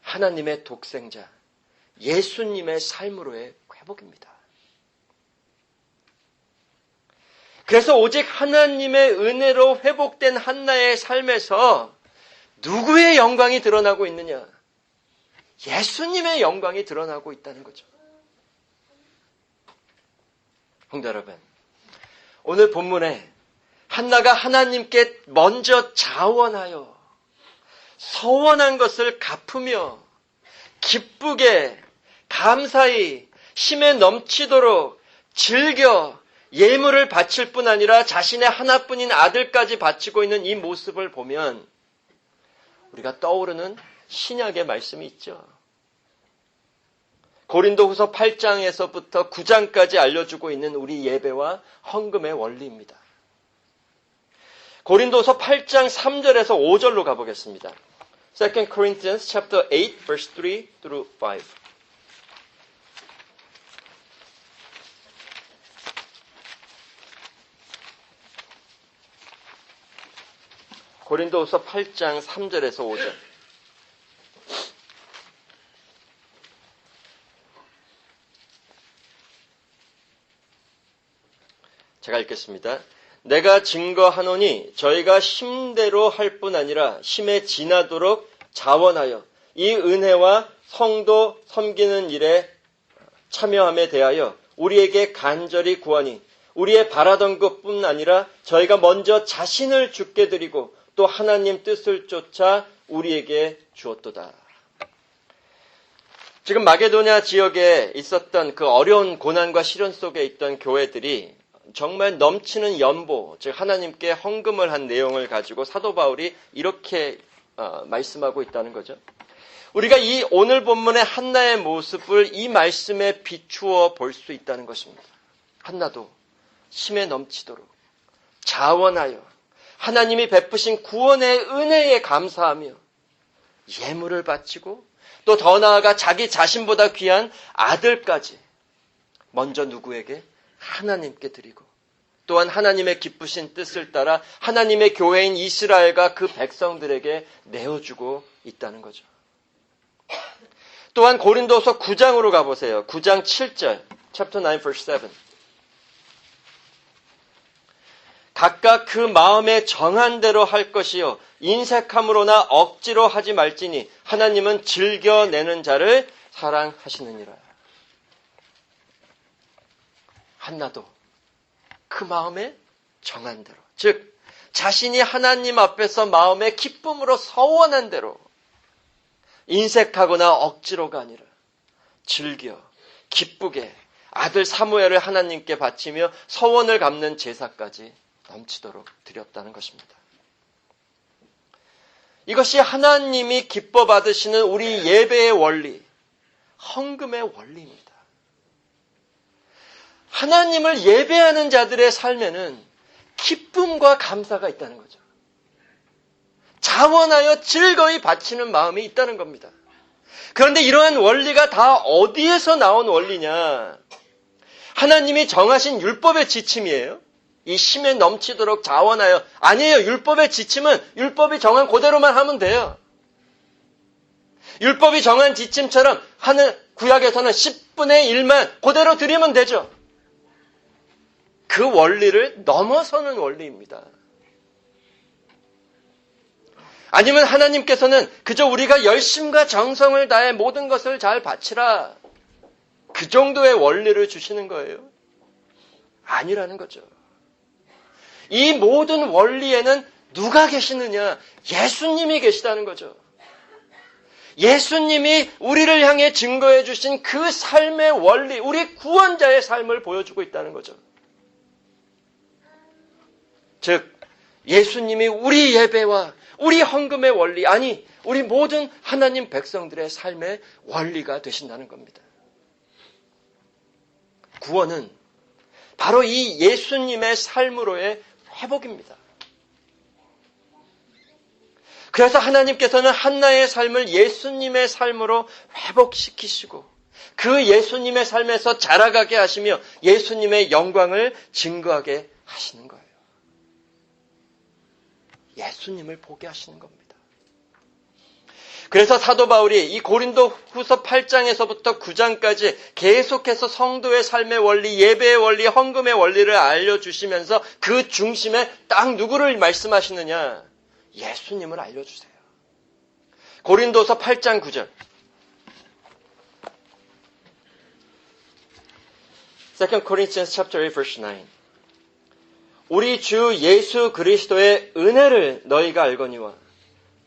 하나님의 독생자 예수님의 삶으로의 회복입니다. 그래서 오직 하나님의 은혜로 회복된 한나의 삶에서 누구의 영광이 드러나고 있느냐? 예수님의 영광이 드러나고 있다는 거죠. 성도 여러분, 오늘 본문에 한나가 하나님께 먼저 자원하여 서원한 것을 갚으며 기쁘게 감사히 힘에 넘치도록 즐겨 예물을 바칠 뿐 아니라 자신의 하나뿐인 아들까지 바치고 있는 이 모습을 보면 우리가 떠오르는 신약의 말씀이 있죠. 고린도후서 8장에서부터 9장까지 알려주고 있는 우리 예배와 헌금의 원리입니다. 고린도서 8장 3절에서 5절로 가보겠습니다. 2 Corinthians chapter 8 verse 3 through 5. 고린도서 8장 3절에서 5절. 제가 읽겠습니다. 내가 증거하노니 저희가 힘대로 할 뿐 아니라 힘에 지나도록 자원하여 이 은혜와 성도 섬기는 일에 참여함에 대하여 우리에게 간절히 구하니 우리의 바라던 것뿐 아니라 저희가 먼저 자신을 주께 드리고 또 하나님 뜻을 쫓아 우리에게 주었도다. 지금 마게도냐 지역에 있었던 그 어려운 고난과 시련 속에 있던 교회들이 정말 넘치는 연보, 즉 하나님께 헌금을 한 내용을 가지고 사도 바울이 이렇게 말씀하고 있다는 거죠. 우리가 이 오늘 본문의 한나의 모습을 이 말씀에 비추어 볼 수 있다는 것입니다. 한나도 힘에 넘치도록 자원하여 하나님이 베푸신 구원의 은혜에 감사하며 예물을 바치고 또 더 나아가 자기 자신보다 귀한 아들까지 먼저 누구에게? 하나님께 드리고 또한 하나님의 기쁘신 뜻을 따라 하나님의 교회인 이스라엘과 그 백성들에게 내어주고 있다는 거죠. 또한 고린도서 9장으로 가보세요. 9장 7절, chapter 9 verse 7. 각각 그 마음에 정한 대로 할 것이요 인색함으로나 억지로 하지 말지니 하나님은 즐겨내는 자를 사랑하시느니라. 한나도 그 마음에 정한 대로, 즉 자신이 하나님 앞에서 마음의 기쁨으로 서원한 대로 인색하거나 억지로가 아니라 즐겨 기쁘게 아들 사무엘을 하나님께 바치며 서원을 갚는 제사까지 넘치도록 드렸다는 것입니다. 이것이 하나님이 기뻐 받으시는 우리 예배의 원리, 헌금의 원리입니다. 하나님을 예배하는 자들의 삶에는 기쁨과 감사가 있다는 거죠. 자원하여 즐거이 바치는 마음이 있다는 겁니다. 그런데 이러한 원리가 다 어디에서 나온 원리냐? 하나님이 정하신 율법의 지침이에요. 이 힘에 넘치도록 자원하여. 아니에요. 율법의 지침은 율법이 정한 그대로만 하면 돼요. 율법이 정한 지침처럼 하는 구약에서는 10분의 1만 그대로 드리면 되죠. 그 원리를 넘어서는 원리입니다. 아니면 하나님께서는 그저 우리가 열심과 정성을 다해 모든 것을 잘 바치라. 그 정도의 원리를 주시는 거예요? 아니라는 거죠. 이 모든 원리에는 누가 계시느냐? 예수님이 계시다는 거죠. 예수님이 우리를 향해 증거해 주신 그 삶의 원리, 우리 구원자의 삶을 보여주고 있다는 거죠. 즉 예수님이 우리 예배와 우리 헌금의 원리, 아니 우리 모든 하나님 백성들의 삶의 원리가 되신다는 겁니다. 구원은 바로 이 예수님의 삶으로의 회복입니다. 그래서 하나님께서는 한나의 삶을 예수님의 삶으로 회복시키시고 그 예수님의 삶에서 자라가게 하시며 예수님의 영광을 증거하게 하시는 거예요. 예수님을 보게 하시는 겁니다. 그래서 사도 바울이 이 고린도 후서 8장에서부터 9장까지 계속해서 성도의 삶의 원리, 예배의 원리, 헌금의 원리를 알려주시면서 그 중심에 딱 누구를 말씀하시느냐? 예수님을 알려주세요. 고린도서 8장 9절. 2 Corinthians chapter 8 verse 9. 우리 주 예수 그리스도의 은혜를 너희가 알거니와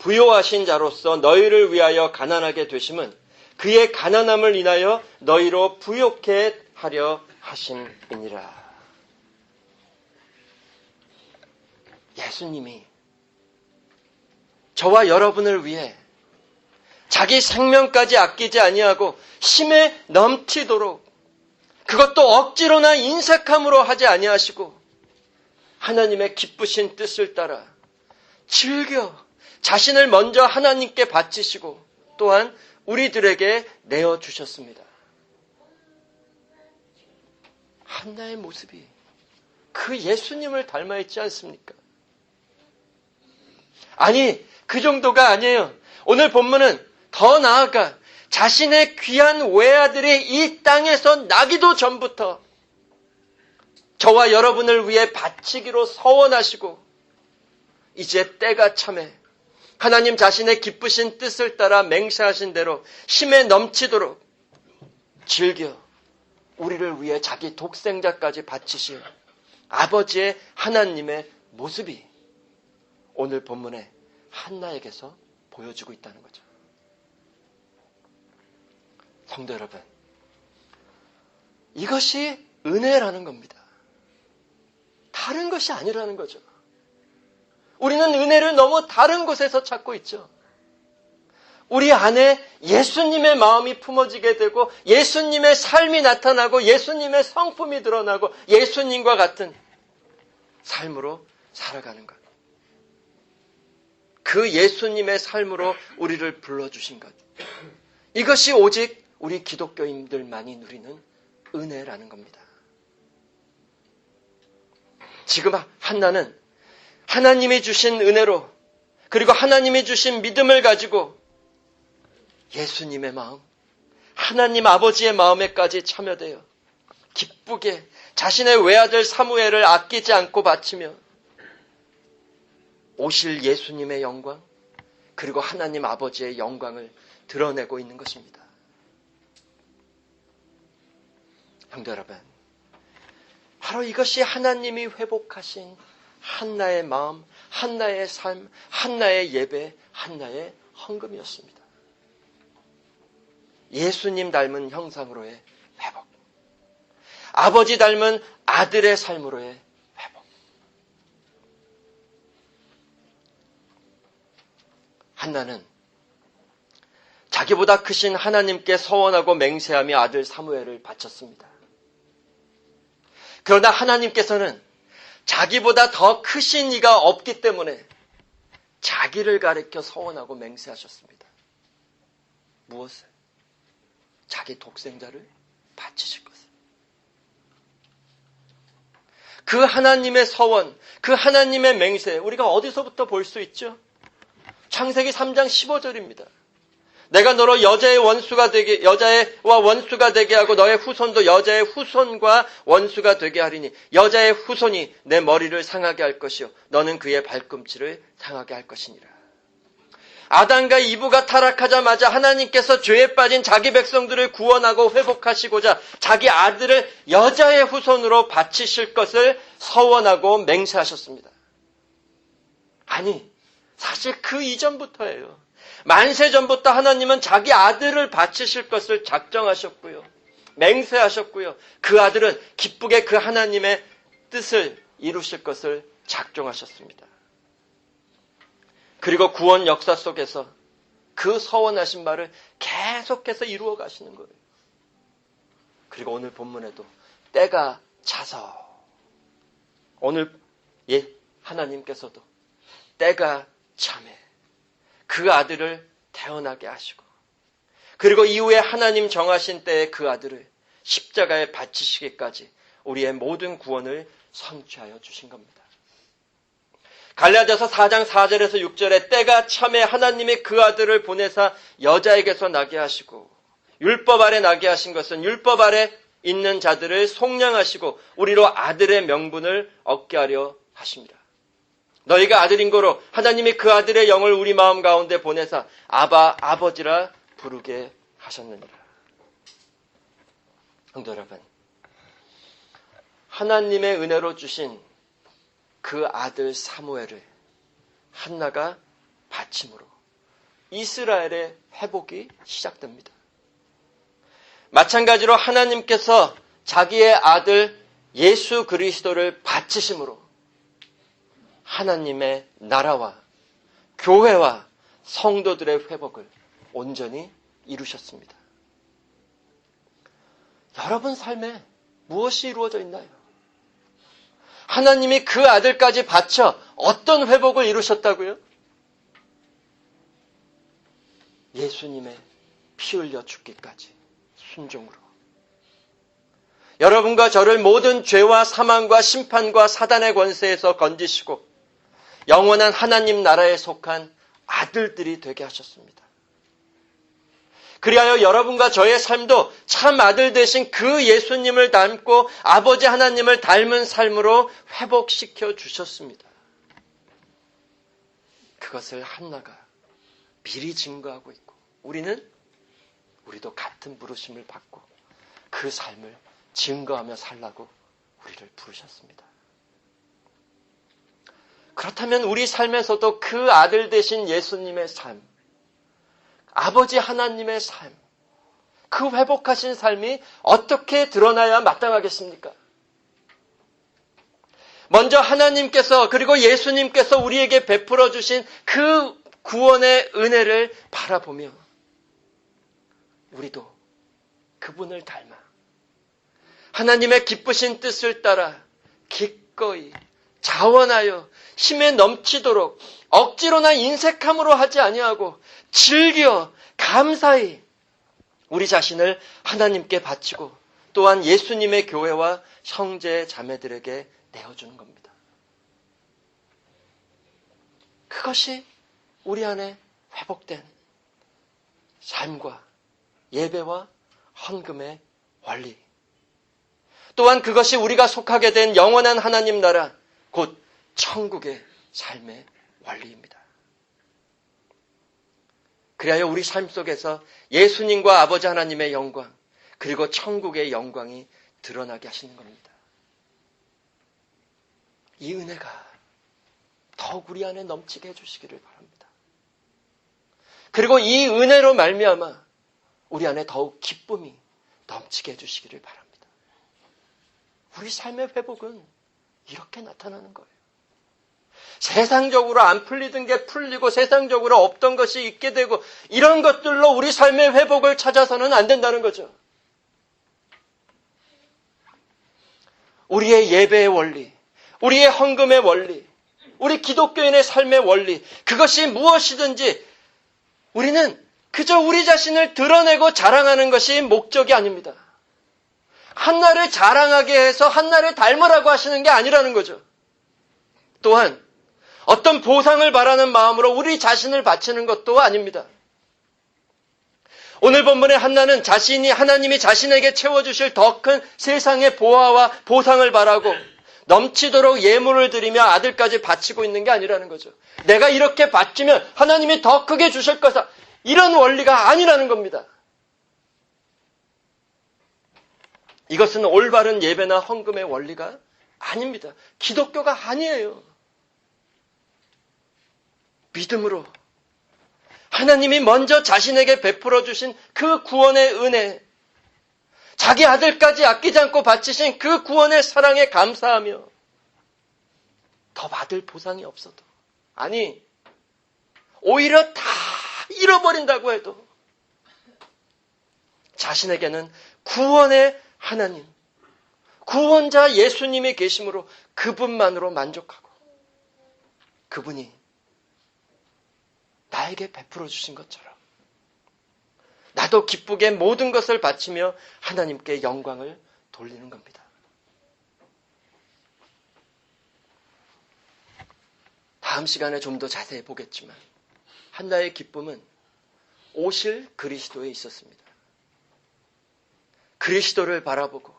부요하신 자로서 너희를 위하여 가난하게 되심은 그의 가난함을 인하여 너희로 부요케 하려 하심이니라. 예수님이 저와 여러분을 위해 자기 생명까지 아끼지 아니하고 힘에 넘치도록 그것도 억지로나 인색함으로 하지 아니하시고 하나님의 기쁘신 뜻을 따라 즐겨 자신을 먼저 하나님께 바치시고 또한 우리들에게 내어주셨습니다. 한나의 모습이 그 예수님을 닮아 있지 않습니까? 아니, 그 정도가 아니에요. 오늘 본문은 더 나아가 자신의 귀한 외아들이 이 땅에서 나기도 전부터 저와 여러분을 위해 바치기로 서원하시고 이제 때가 참에 하나님 자신의 기쁘신 뜻을 따라 맹세하신 대로 힘에 넘치도록 즐겨 우리를 위해 자기 독생자까지 바치신 아버지의 하나님의 모습이 오늘 본문에 한나에게서 보여지고 있다는 거죠. 성도 여러분, 이것이 은혜라는 겁니다. 다른 것이 아니라는 거죠. 우리는 은혜를 너무 다른 곳에서 찾고 있죠. 우리 안에 예수님의 마음이 품어지게 되고 예수님의 삶이 나타나고 예수님의 성품이 드러나고 예수님과 같은 삶으로 살아가는 것. 그 예수님의 삶으로 우리를 불러주신 것. 이것이 오직 우리 기독교인들만이 누리는 은혜라는 겁니다. 지금 한나는 하나님이 주신 은혜로 그리고 하나님이 주신 믿음을 가지고 예수님의 마음, 하나님 아버지의 마음에까지 참여되어 기쁘게 자신의 외아들 사무엘을 아끼지 않고 바치며 오실 예수님의 영광 그리고 하나님 아버지의 영광을 드러내고 있는 것입니다. 형제 여러분, 바로 이것이 하나님이 회복하신 한나의 마음, 한나의 삶, 한나의 예배, 한나의 헌금이었습니다. 예수님 닮은 형상으로의 회복. 아버지 닮은 아들의 삶으로의 회복. 한나는 자기보다 크신 하나님께 서원하고 맹세하며 아들 사무엘을 바쳤습니다. 그러나 하나님께서는 자기보다 더 크신 이가 없기 때문에 자기를 가리켜 서원하고 맹세하셨습니다. 무엇을? 자기 독생자를 바치실 것을. 그 하나님의 서원, 그 하나님의 맹세, 우리가 어디서부터 볼 수 있죠? 창세기 3장 15절입니다. 내가 너로 여자와 원수가 되게 하고 너의 후손도 여자의 후손과 원수가 되게 하리니 여자의 후손이 내 머리를 상하게 할 것이요 너는 그의 발꿈치를 상하게 할 것이니라. 아담과 이브가 타락하자마자 하나님께서 죄에 빠진 자기 백성들을 구원하고 회복하시고자 자기 아들을 여자의 후손으로 바치실 것을 서원하고 맹세하셨습니다. 아니, 사실 그 이전부터예요. 만세 전부터 하나님은 자기 아들을 바치실 것을 작정하셨고요. 맹세하셨고요. 그 아들은 기쁘게 그 하나님의 뜻을 이루실 것을 작정하셨습니다. 그리고 구원 역사 속에서 그 서원하신 바를 계속해서 이루어 가시는 거예요. 그리고 오늘 본문에도 때가 차서 오늘 하나님께서도 때가 참에 그 아들을 태어나게 하시고 그리고 이후에 하나님 정하신 때에 그 아들을 십자가에 바치시기까지 우리의 모든 구원을 성취하여 주신 겁니다. 갈라디아서 4장 4절에서 6절에 때가 참에 하나님이 그 아들을 보내사 여자에게서 나게 하시고 율법 아래 나게 하신 것은 율법 아래 있는 자들을 속량하시고 우리로 아들의 명분을 얻게 하려 하십니다. 너희가 아들인 거로 하나님이 그 아들의 영을 우리 마음 가운데 보내사 아바 아버지라 부르게 하셨느니라. 성도 여러분, 하나님의 은혜로 주신 그 아들 사무엘을 한나가 바침으로 이스라엘의 회복이 시작됩니다. 마찬가지로 하나님께서 자기의 아들 예수 그리스도를 바치심으로 하나님의 나라와 교회와 성도들의 회복을 온전히 이루셨습니다. 여러분 삶에 무엇이 이루어져 있나요? 하나님이 그 아들까지 바쳐 어떤 회복을 이루셨다고요? 예수님의 피 흘려 죽기까지 순종으로. 여러분과 저를 모든 죄와 사망과 심판과 사단의 권세에서 건지시고 영원한 하나님 나라에 속한 아들들이 되게 하셨습니다. 그리하여 여러분과 저의 삶도 참 아들 되신 그 예수님을 닮고 아버지 하나님을 닮은 삶으로 회복시켜 주셨습니다. 그것을 한나가 미리 증거하고 있고 우리도 같은 부르심을 받고 그 삶을 증거하며 살라고 우리를 부르셨습니다. 그렇다면 우리 삶에서도 그 아들 되신 예수님의 삶, 아버지 하나님의 삶, 그 회복하신 삶이 어떻게 드러나야 마땅하겠습니까? 먼저 하나님께서 그리고 예수님께서 우리에게 베풀어 주신 그 구원의 은혜를 바라보며 우리도 그분을 닮아 하나님의 기쁘신 뜻을 따라 기꺼이 자원하여 힘에 넘치도록 억지로나 인색함으로 하지 아니하고 즐겨 감사히 우리 자신을 하나님께 바치고 또한 예수님의 교회와 형제 자매들에게 내어주는 겁니다. 그것이 우리 안에 회복된 삶과 예배와 헌금의 원리, 또한 그것이 우리가 속하게 된 영원한 하나님 나라, 곧 천국의 삶의 원리입니다. 그리하여 우리 삶 속에서 예수님과 아버지 하나님의 영광, 그리고 천국의 영광이 드러나게 하시는 겁니다. 이 은혜가 더욱 우리 안에 넘치게 해주시기를 바랍니다. 그리고 이 은혜로 말미암아 우리 안에 더욱 기쁨이 넘치게 해주시기를 바랍니다. 우리 삶의 회복은 이렇게 나타나는 거예요. 세상적으로 안 풀리던 게 풀리고 세상적으로 없던 것이 있게 되고 이런 것들로 우리 삶의 회복을 찾아서는 안 된다는 거죠. 우리의 예배의 원리, 우리의 헌금의 원리, 우리 기독교인의 삶의 원리, 그것이 무엇이든지 우리는 그저 우리 자신을 드러내고 자랑하는 것이 목적이 아닙니다. 한나를 자랑하게 해서 한나를 닮으라고 하시는 게 아니라는 거죠. 또한 어떤 보상을 바라는 마음으로 우리 자신을 바치는 것도 아닙니다. 오늘 본문의 한나는 자신이 하나님이 자신에게 채워주실 더 큰 세상의 보화와 보상을 바라고 넘치도록 예물을 드리며 아들까지 바치고 있는 게 아니라는 거죠. 내가 이렇게 바치면 하나님이 더 크게 주실 거다. 이런 원리가 아니라는 겁니다. 이것은 올바른 예배나 헌금의 원리가 아닙니다. 기독교가 아니에요. 믿음으로 하나님이 먼저 자신에게 베풀어 주신 그 구원의 은혜, 자기 아들까지 아끼지 않고 바치신 그 구원의 사랑에 감사하며 더 받을 보상이 없어도, 아니 오히려 다 잃어버린다고 해도 자신에게는 구원의 하나님, 구원자 예수님이 계심으로 그분만으로 만족하고 그분이 나에게 베풀어 주신 것처럼 나도 기쁘게 모든 것을 바치며 하나님께 영광을 돌리는 겁니다. 다음 시간에 좀 더 자세히 보겠지만 한나의 기쁨은 오실 그리스도에 있었습니다. 그리스도를 바라보고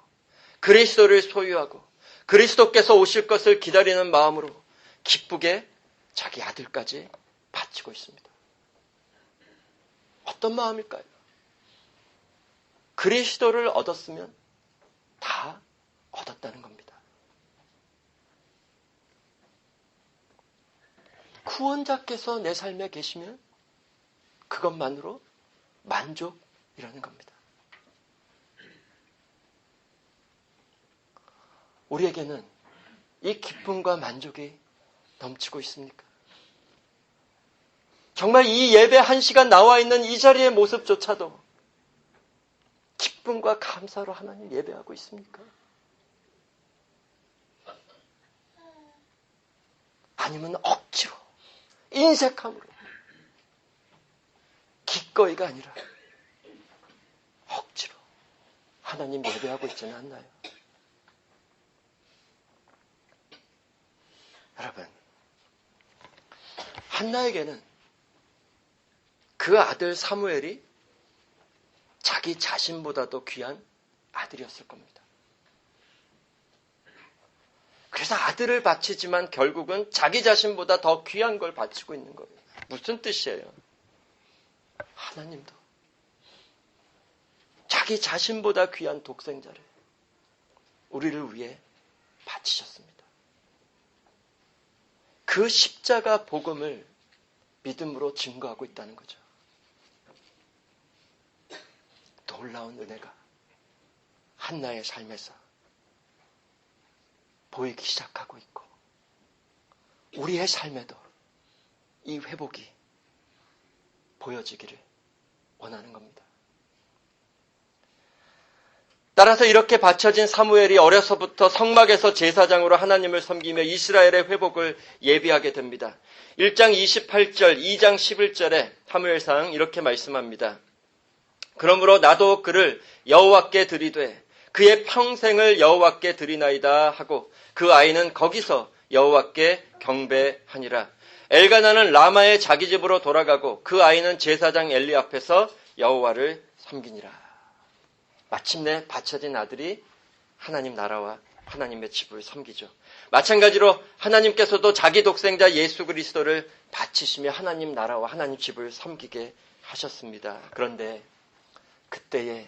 그리스도를 소유하고 그리스도께서 오실 것을 기다리는 마음으로 기쁘게 자기 아들까지 바치고 있습니다. 어떤 마음일까요? 그리스도를 얻었으면 다 얻었다는 겁니다. 구원자께서 내 삶에 계시면 그것만으로 만족이라는 겁니다. 우리에게는 이 기쁨과 만족이 넘치고 있습니까? 정말 이 예배 1시간 나와 있는 이 자리의 모습조차도 기쁨과 감사로 하나님 예배하고 있습니까? 아니면 억지로, 인색함으로, 기꺼이가 아니라 억지로 하나님 예배하고 있지는 않나요? 여러분, 한나에게는 그 아들 사무엘이 자기 자신보다도 귀한 아들이었을 겁니다. 그래서 아들을 바치지만 결국은 자기 자신보다 더 귀한 걸 바치고 있는 거예요. 무슨 뜻이에요? 하나님도 자기 자신보다 귀한 독생자를 우리를 위해 바치셨습니다. 그 십자가 복음을 믿음으로 증거하고 있다는 거죠. 놀라운 은혜가 한나의 삶에서 보이기 시작하고 있고, 우리의 삶에도 이 회복이 보여지기를 원하는 겁니다. 따라서 이렇게 바쳐진 사무엘이 어려서부터 성막에서 제사장으로 하나님을 섬기며 이스라엘의 회복을 예비하게 됩니다. 1장 28절, 2장 11절에 사무엘상 이렇게 말씀합니다. 그러므로 나도 그를 여호와께 드리되 그의 평생을 여호와께 드리나이다 하고 그 아이는 거기서 여호와께 경배하니라. 엘가나는 라마의 자기 집으로 돌아가고 그 아이는 제사장 엘리 앞에서 여호와를 섬기니라. 마침내 바쳐진 아들이 하나님 나라와 하나님의 집을 섬기죠. 마찬가지로 하나님께서도 자기 독생자 예수 그리스도를 바치시며 하나님 나라와 하나님 집을 섬기게 하셨습니다. 그런데 그때에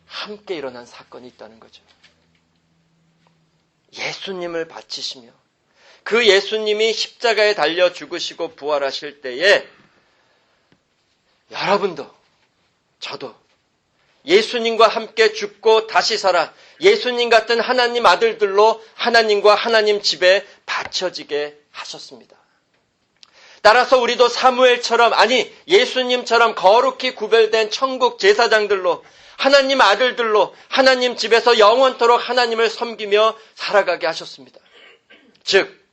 함께 일어난 사건이 있다는 거죠. 예수님을 바치시며 그 예수님이 십자가에 달려 죽으시고 부활하실 때에 여러분도 저도 예수님과 함께 죽고 다시 살아 예수님 같은 하나님 아들들로 하나님과 하나님 집에 바쳐지게 하셨습니다. 따라서 우리도 사무엘처럼, 아니 예수님처럼 거룩히 구별된 천국 제사장들로 하나님 아들들로 하나님 집에서 영원토록 하나님을 섬기며 살아가게 하셨습니다. 즉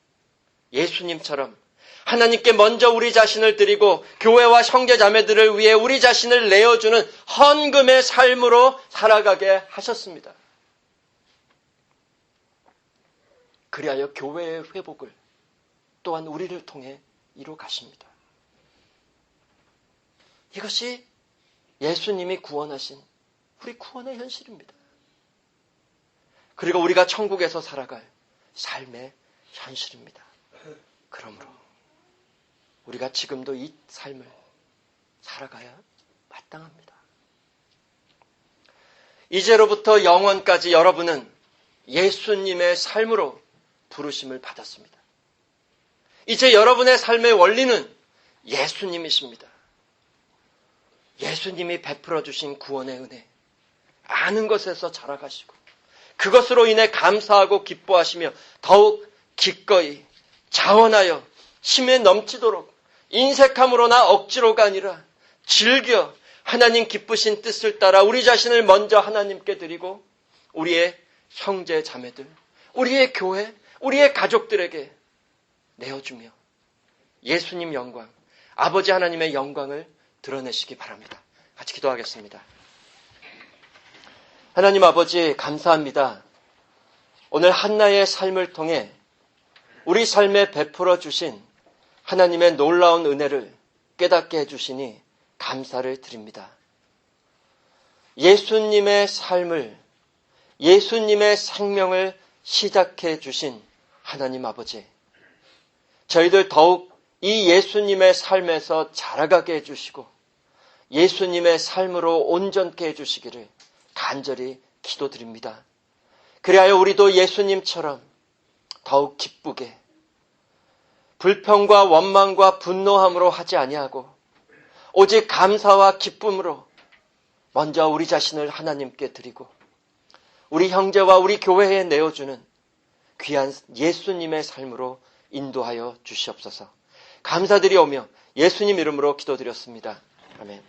예수님처럼 하나님께 먼저 우리 자신을 드리고 교회와 형제 자매들을 위해 우리 자신을 내어주는 헌금의 삶으로 살아가게 하셨습니다. 그리하여 교회의 회복을 또한 우리를 통해 이루 가십니다. 이것이 예수님이 구원하신 우리 구원의 현실입니다. 그리고 우리가 천국에서 살아갈 삶의 현실입니다. 그러므로 우리가 지금도 이 삶을 살아가야 마땅합니다. 이제로부터 영원까지 여러분은 예수님의 삶으로 부르심을 받았습니다. 이제 여러분의 삶의 원리는 예수님이십니다. 예수님이 베풀어 주신 구원의 은혜, 아는 것에서 자라가시고 그것으로 인해 감사하고 기뻐하시며 더욱 기꺼이 자원하여 힘에 넘치도록 인색함으로나 억지로가 아니라 즐겨 하나님 기쁘신 뜻을 따라 우리 자신을 먼저 하나님께 드리고 우리의 형제 자매들, 우리의 교회, 우리의 가족들에게 내어주며 예수님 영광, 아버지 하나님의 영광을 드러내시기 바랍니다. 같이 기도하겠습니다. 하나님 아버지 감사합니다. 오늘 한나의 삶을 통해 우리 삶에 베풀어 주신 하나님의 놀라운 은혜를 깨닫게 해주시니 감사를 드립니다. 예수님의 삶을, 예수님의 생명을 시작해 주신 하나님 아버지, 저희들 더욱 이 예수님의 삶에서 자라가게 해주시고 예수님의 삶으로 온전케 해주시기를 간절히 기도드립니다. 그리하여 우리도 예수님처럼 더욱 기쁘게 불평과 원망과 분노함으로 하지 아니하고 오직 감사와 기쁨으로 먼저 우리 자신을 하나님께 드리고 우리 형제와 우리 교회에 내어주는 귀한 예수님의 삶으로 인도하여 주시옵소서. 감사드리오며 예수님 이름으로 기도드렸습니다. 아멘.